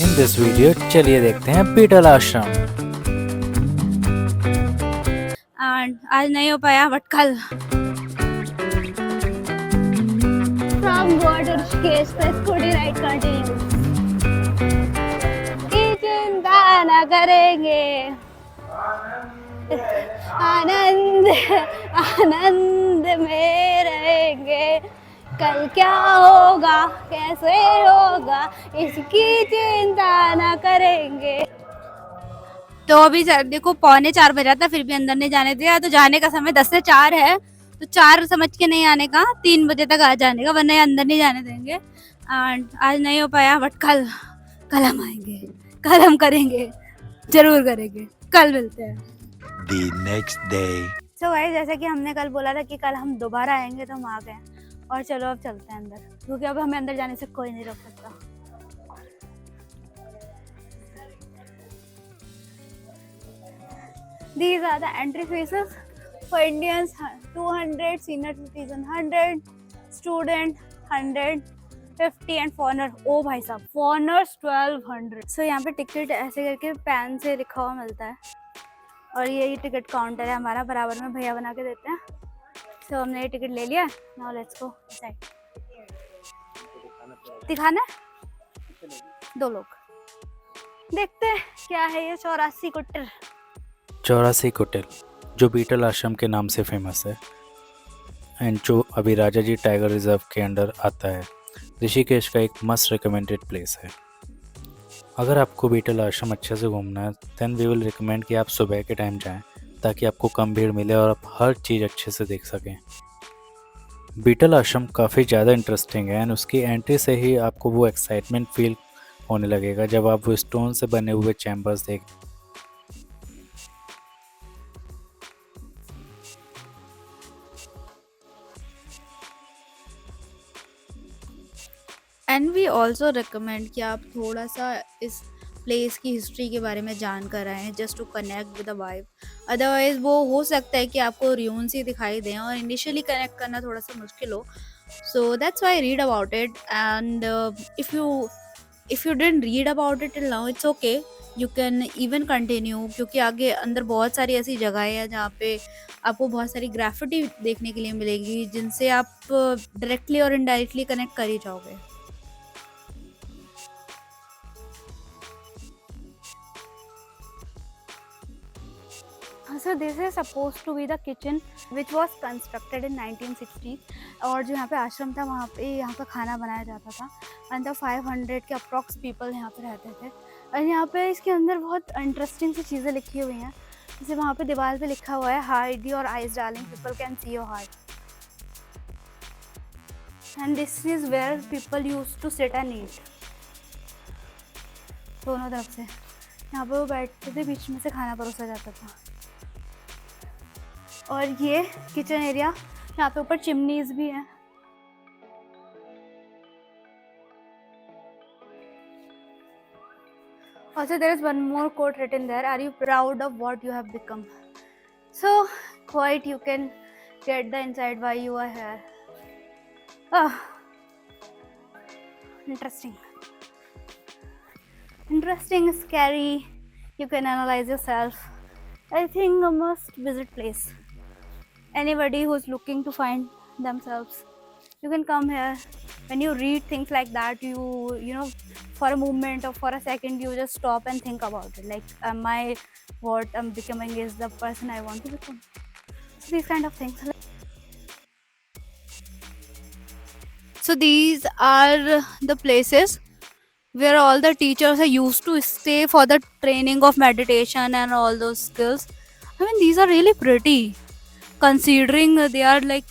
In this video चलिए देखते हैं बीटल आश्रम। एंड आज नहीं हो पाया बट कल From Goa to Rishikesh, the scooty ride continues. की चिंता न करेंगे, आनंद आनंद में रहेंगे। कल क्या होगा कैसे होगा इसकी चिंता न करेंगे। तो अभी देखो 3:45 बजा था फिर भी अंदर नहीं जाने दिया। तो जाने का समय 10 से 4 है, तो 4 समझ के नहीं आने का, 3 बजे तक आ जाने का, वरना ये अंदर नहीं जाने देंगे। एंड आज नहीं हो पाया बट कल हम आएंगे, कल हम करेंगे, जरूर करेंगे, कल मिलते हैं। The next day. So guys, जैसा कि हमने कल बोला था कि कल हम दोबारा आएंगे, तो हम आ गए और चलो अब चलते हैं अंदर, क्योंकि अब हमें अंदर जाने से कोई नहीं रोक सकता। These are the entry fees for Indians: 200, senior citizen 100, student 150 and foreigner, ओ भाई साहब, foreigners 1200। सो यहाँ पे टिकट ऐसे करके पैन से लिखा हुआ मिलता है और ये टिकट काउंटर है हमारा, बराबर में भैया बना के देते हैं। सो हमने ये टिकट ले लिया, नाउ लेट्स गो साइड। दिखाना है 2 लोग, देखते हैं क्या है ये 84 कुट्टर। 84 कुटिल जो बीटल आश्रम के नाम से फेमस है एंड जो अभी राजा जी टाइगर रिजर्व के अंडर आता है। ऋषिकेश का एक मस्ट रिकमेंडेड प्लेस है। अगर आपको बीटल आश्रम अच्छे से घूमना है देन वी विल रिकमेंड कि आप सुबह के टाइम जाएं, ताकि आपको कम भीड़ मिले और आप हर चीज़ अच्छे से देख सकें। बीटल आश्रम काफ़ी ज़्यादा इंटरेस्टिंग है एंड उसकी एंट्री से ही आपको वो एक्साइटमेंट फील होने लगेगा जब आप वो स्टोन से बने हुए चैम्बर्स देख। एंड वी ऑल्सो रिकमेंड कि आप थोड़ा सा इस प्लेस की हिस्ट्री के बारे में जान कर आएँ, just to connect with the vibe. Otherwise वो हो सकता है कि आपको र्यून्स ही दिखाई दें और इनिशियली कनेक्ट करना थोड़ा सा मुश्किल हो। So that's why read about it, and if you didn't read about it till now, it's okay, you can even continue, क्योंकि आगे अंदर बहुत सारी ऐसी जगहें हैं जहाँ पे आपको बहुत सारी ग्राफिटी देखने के लिए मिलेगी, जिनसे आप डायरेक्टली और इनडायरेक्टली कनेक्ट कर ही जाओगे। So this is supposed to be the kitchen which was constructed in 1960, और जो यहाँ पे आश्रम था वहाँ पे यहाँ का खाना बनाया जाता था। एंड 500 के अप्रॉक्स पीपल यहाँ पे रहते थे। और यहाँ पे इसके अंदर बहुत इंटरेस्टिंग सी चीज़ें लिखी हुई हैं, जैसे वहाँ पे दीवार पे लिखा हुआ है hide your eyes darling, people can see your heart. And this is where people use to sit and eat. दोनों तरफ से यहाँ पे वो बैठते थे, बीच में से खाना परोसा जाता था। और ये किचन एरिया, यहाँ पे ऊपर चिमनीज भी हैं। Also there is one more quote written there, are you proud of what you have become? So quite you can get the insight why you are here. Interesting, scary, you can analyze yourself. I think a must visit place. Anybody who's looking to find themselves, you can come here. When you read things like that, you know, for a moment or for a second, you just stop and think about it. Like, am I what I'm becoming is the person I want to become? So these kind of things. So these are the places where all the teachers are used to stay for the training of meditation and all those skills. I mean, these are really pretty. Considering they are like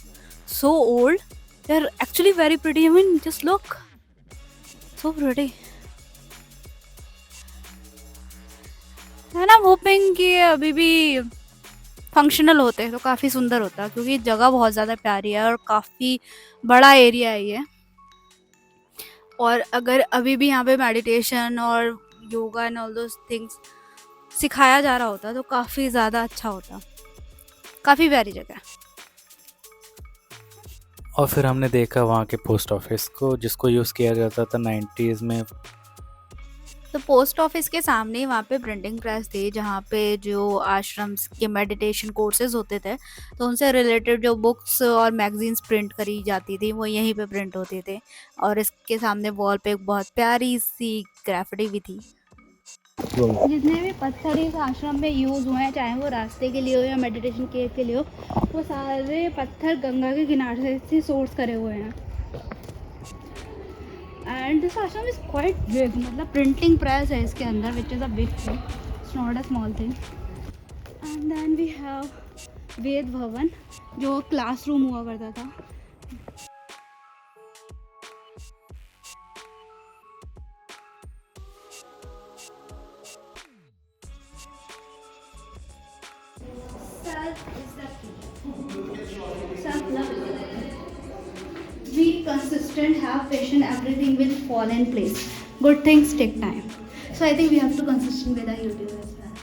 so old, they're actually very pretty. I mean, just look, so pretty. And I'm hoping कि अभी भी functional होते तो काफ़ी सुंदर होता, क्योंकि जगह बहुत ज़्यादा प्यारी है और काफ़ी बड़ा एरिया है ये। और अगर अभी भी यहाँ पे मेडिटेशन और yoga and all those things सिखाया जा रहा होता तो काफ़ी ज़्यादा अच्छा होता। काफ़ी प्यारी जगह। और फिर हमने देखा वहाँ के पोस्ट ऑफिस को, जिसको यूज़ किया जाता था 90s में तो पोस्ट ऑफिस के सामने वहाँ पे प्रिंटिंग प्रेस थी जहाँ पे जो आश्रम के मेडिटेशन कोर्सेज होते थे तो उनसे रिलेटेड जो बुक्स और मैगजीन्स प्रिंट करी जाती थी वो यहीं पे प्रिंट होती थी। और इसके सामने वॉल पे एक बहुत प्यारी सी ग्राफिटी भी थी। जितने भी पत्थर इस आश्रम में यूज़ हुए हैं, चाहे वो रास्ते के लिए हो या मेडिटेशन केव के लिए हो, वो सारे पत्थर गंगा के किनारे से सोर्स करे हुए हैं। And this ashram is quite big, मतलब प्रिंटिंग प्रेस है इसके अंदर, which is a big thing, it's not a small thing. And then we have Ved Bhavan, जो क्लासरूम हुआ करता था। Self-love is the key. Be consistent, have patience, everything will fall in place. Good things take time. So I think we have to consistent with our YouTube as well.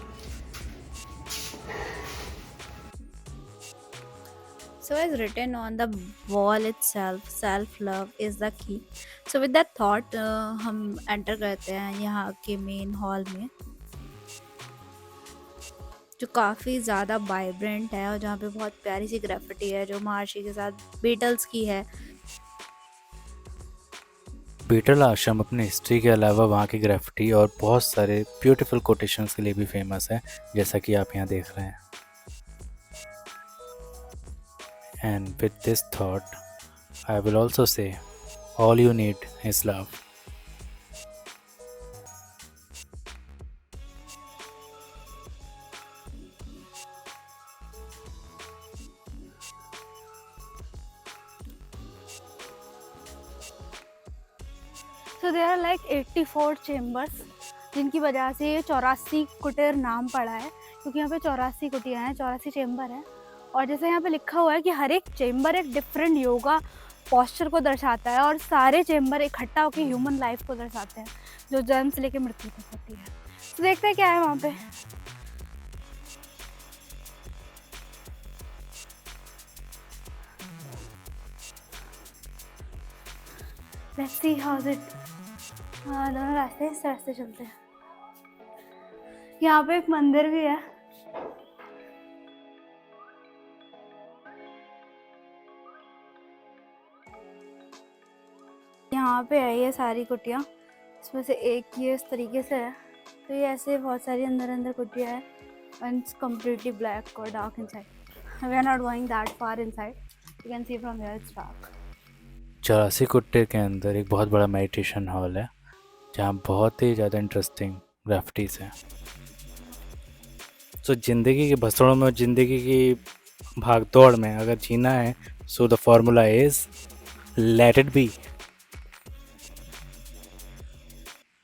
So as written on the wall itself, self love is the key. So with that thought हम enter करते हैं यहाँ के main hall में, जो काफ़ी ज़्यादा vibrant है और जहाँ पे बहुत प्यारी सी ग्राफिटी है जो महर्षि के साथ बीटल्स की है। बीटल आश्रम अपनी हिस्ट्री के अलावा वहाँ की ग्राफिटी और बहुत सारे ब्यूटीफुल कोटेशंस के लिए भी फेमस है, जैसा कि आप यहाँ देख रहे हैं। And with this thought I will also say all you need is love. So there are like 84 chambers, जिनकी वजह से ये 84 कुटीर नाम पड़ा है, क्योंकि यहाँ पे 84 कुटियाँ हैं, 84 चेम्बर हैं। और जैसे यहाँ पे लिखा हुआ है कि हर एक चेम्बर एक डिफरेंट योगा पोस्चर को दर्शाता है, और सारे चेम्बर इकट्ठा होकर ह्यूमन लाइफ को दर्शाते हैं जो जन्म से लेकर मृत्यु तक होती है। तो देखते हैं क्या है वहाँ पे। Let's see how's it. हाँ, दोनों रास्ते इस रास्ते चलते हैं। यहाँ पे एक मंदिर भी है। यहाँ पे है ये सारी कुटियाँ, इसमें से एक ये इस तरीके से है, तो ये ऐसे बहुत सारी अंदर अंदर कुटियाँ है, and it's completely black or dark inside. We are not going that far inside. You can see from here it's dark. 84 कुट्टे के अंदर एक बहुत बड़ा मेडिटेशन हॉल है जहाँ बहुत ही ज़्यादा इंटरेस्टिंग ग्राफिटीज़ हैं। सो ज़िंदगी के भसड़ों में और ज़िंदगी की भागदौड़ में अगर जीना है, so the formula is let it be.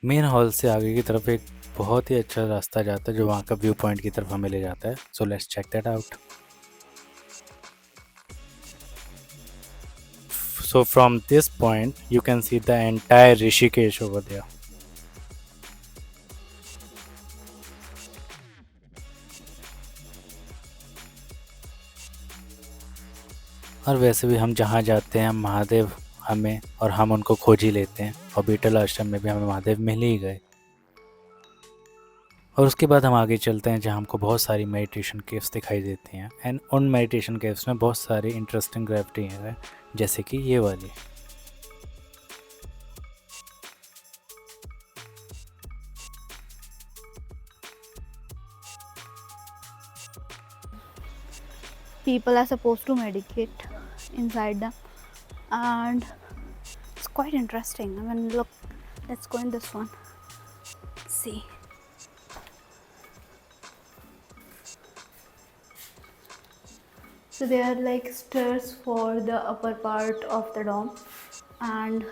Main hall से आगे की तरफ एक बहुत ही अच्छा रास्ता जाता है जो वहाँ का व्यू पॉइंट की तरफ हमें ले जाता है। So let's check that out. So from this point you can see the entire Rishikesh over there. और वैसे भी हम जहाँ जाते हैं महादेव हमें और हम उनको खोज ही लेते हैं, और बीटल आश्रम में भी हमें महादेव मिल ही गए। और उसके बाद हम आगे चलते हैं जहाँ हमको बहुत सारी मेडिटेशन केव्स दिखाई देती हैं, एंड उन मेडिटेशन केव्स में बहुत सारी इंटरेस्टिंग ग्रेविटी है, जैसे कि ये वाली। People are supposed to meditate inside them, and it's quite interesting. I mean, look, let's go in this one. See. So they are like stairs for the upper part of the dome, and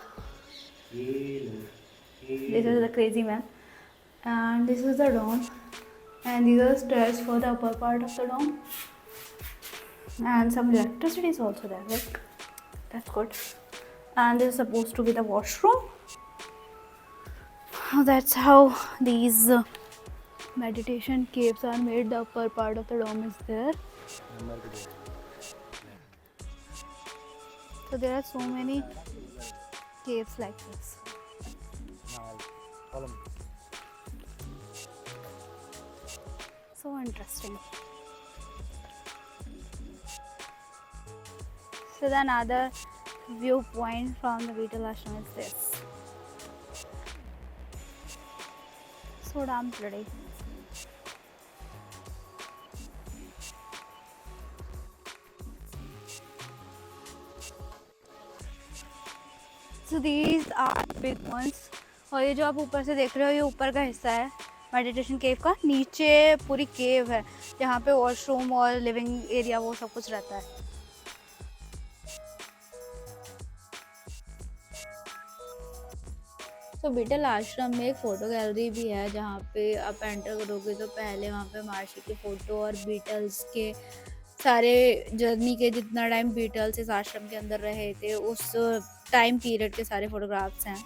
this is the crazy man, and this is the dome, and these are stairs for the upper part of the dome, and some electricity is also there. Like, that's good. And this is supposed to be the washroom. That's how these meditation caves are made. The upper part of the dome is there. So there are so many caves like this. interesting. So the another viewpoint from the beetle ashram is this. So damn pretty. So these are big ones. और ये जो आप ऊपर से देख रहे हो ये ऊपर का हिस्सा है मेडिटेशन केव का. नीचे पूरी केव है जहाँ पे वॉशरूम और लिविंग एरिया वो सब कुछ रहता है. तो बीटल आश्रम में एक फ़ोटो गैलरी भी है जहाँ पे आप एंटर करोगे तो पहले वहाँ पे महर्षि की फ़ोटो और बीटल्स के सारे जर्नी के जितना टाइम बीटल्स इस आश्रम के अंदर रहे थे उस टाइम पीरियड के सारे फोटोग्राफ्स हैं.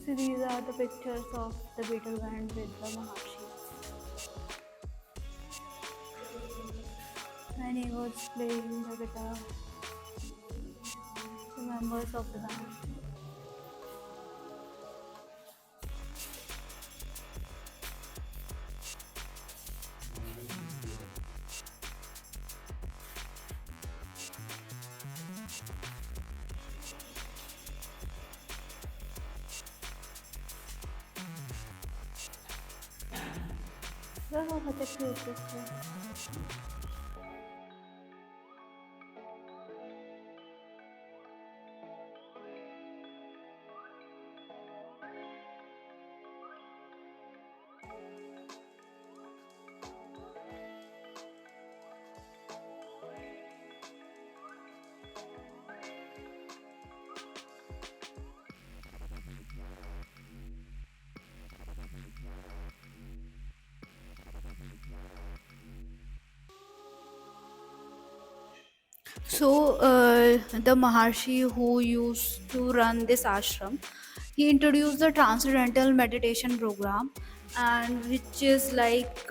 So these are the pictures of the beetle band with the Maharshi. And he was playing the guitar. The members of the band. Oh, what a cute picture. So, the Maharshi who used to run this ashram, he introduced the Transcendental Meditation program, and which is like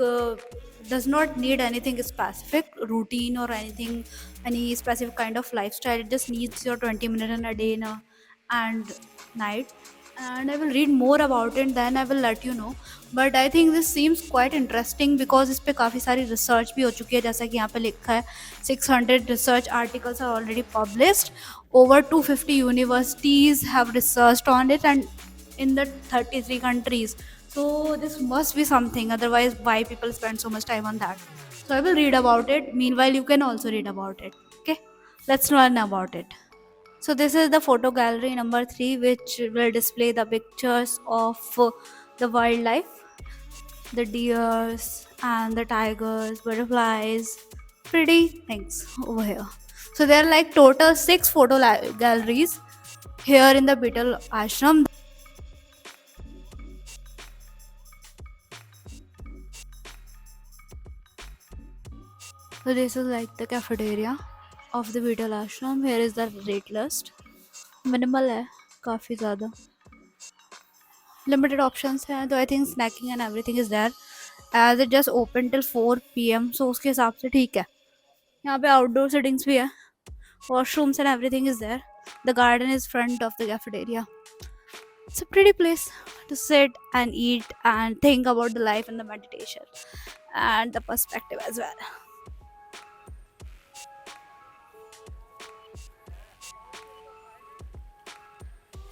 does not need anything specific routine or anything, any specific kind of lifestyle. It just needs your 20 minutes in a day and night. And I will read more about it, then I will let you know. But I think this seems quite interesting because इस पर काफ़ी सारी research भी हो चुकी है. जैसा कि यहाँ पे लिखा है 600 research articles are already published. Over 250 universities have researched on it and in the 33 countries. So this must be something, otherwise why people spend so much time on that? So I will read about it. Meanwhile, you can also read about it. Okay, let's learn about it. So this is the photo gallery number 3, which will display the pictures of the wildlife, the deers and the tigers, butterflies, pretty things over here. So there are like total 6 photo galleries here in the Beetle Ashram. So this is like the cafeteria of the Beetle Ashram. Here is the rate list. Minimal है काफ़ी ज़्यादा. Limited options हैं, तो I think snacking and everything is there. As it just open till 4 PM, so उसके हिसाब से ठीक है. यहाँ पे outdoor sittings भी है. Washrooms and everything is there. The garden is front of the cafeteria. It's a pretty place to sit and eat and think about the life and the meditation and the perspective as well.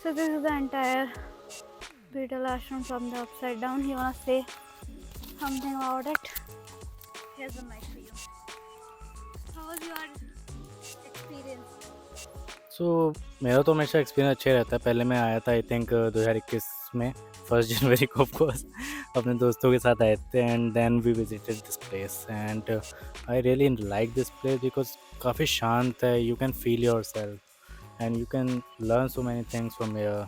So this is the entire Beetle Ashram from the upside down. You wanna say something about it? Here's the mic for you. How was your experience? सो मेरा तो हमेशा experience अच्छा ही रहता है. पहले मैं आया था आई थिंक 2021 में 1 जनवरी को ऑफकोर्स अपने दोस्तों के साथ आए थे and then we visited this place and I really like this place because काफ़ी शांत है. You can feel yourself and you can learn so many things from here.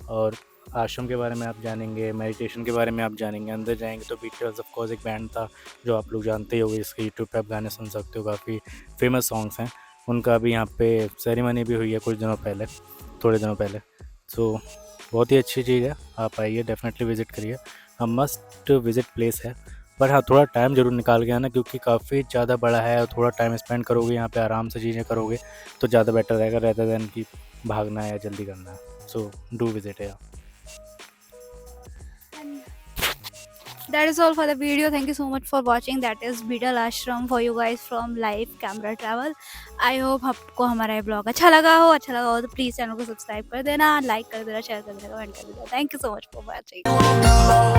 और आश्रम के बारे में आप जानेंगे, मेडिटेशन के बारे में आप जानेंगे. अंदर जाएंगे तो बीटल्स ऑफ कोर्स एक बैंड था जो आप लोग जानते ही होंगे, जिसके यूट्यूब पे आप गाने सुन सकते हो. काफ़ी फेमस सॉन्ग्स हैं उनका. भी यहाँ पे सेरेमनी भी हुई है कुछ दिनों पहले, थोड़े दिनों पहले. सो बहुत ही अच्छी चीज़ है. आप आइए, डेफिनेटली विज़िट करिए. अ मस्ट विज़िट प्लेस है. बट हाँ, थोड़ा टाइम ज़रूर निकाल के आना क्योंकि काफ़ी ज़्यादा बड़ा है और थोड़ा टाइम स्पेंड करोगे यहाँ पे, आराम से चीज़ें करोगे तो ज़्यादा बेटर रहेगा रेदर देन कि भागना है या जल्दी करना है. सो डू विज़िट है. That is all for the video. Thank you so much for watching. That is Beetle Ashram for you guys from live camera travel. I hope आपको हमारा ये ब्लॉग अच्छा लगा हो तो प्लीज़ चैनल को subscribe कर देना, लाइक कर देना, शेयर कर देना, कमेंट कर देना. Thank you so much for watching.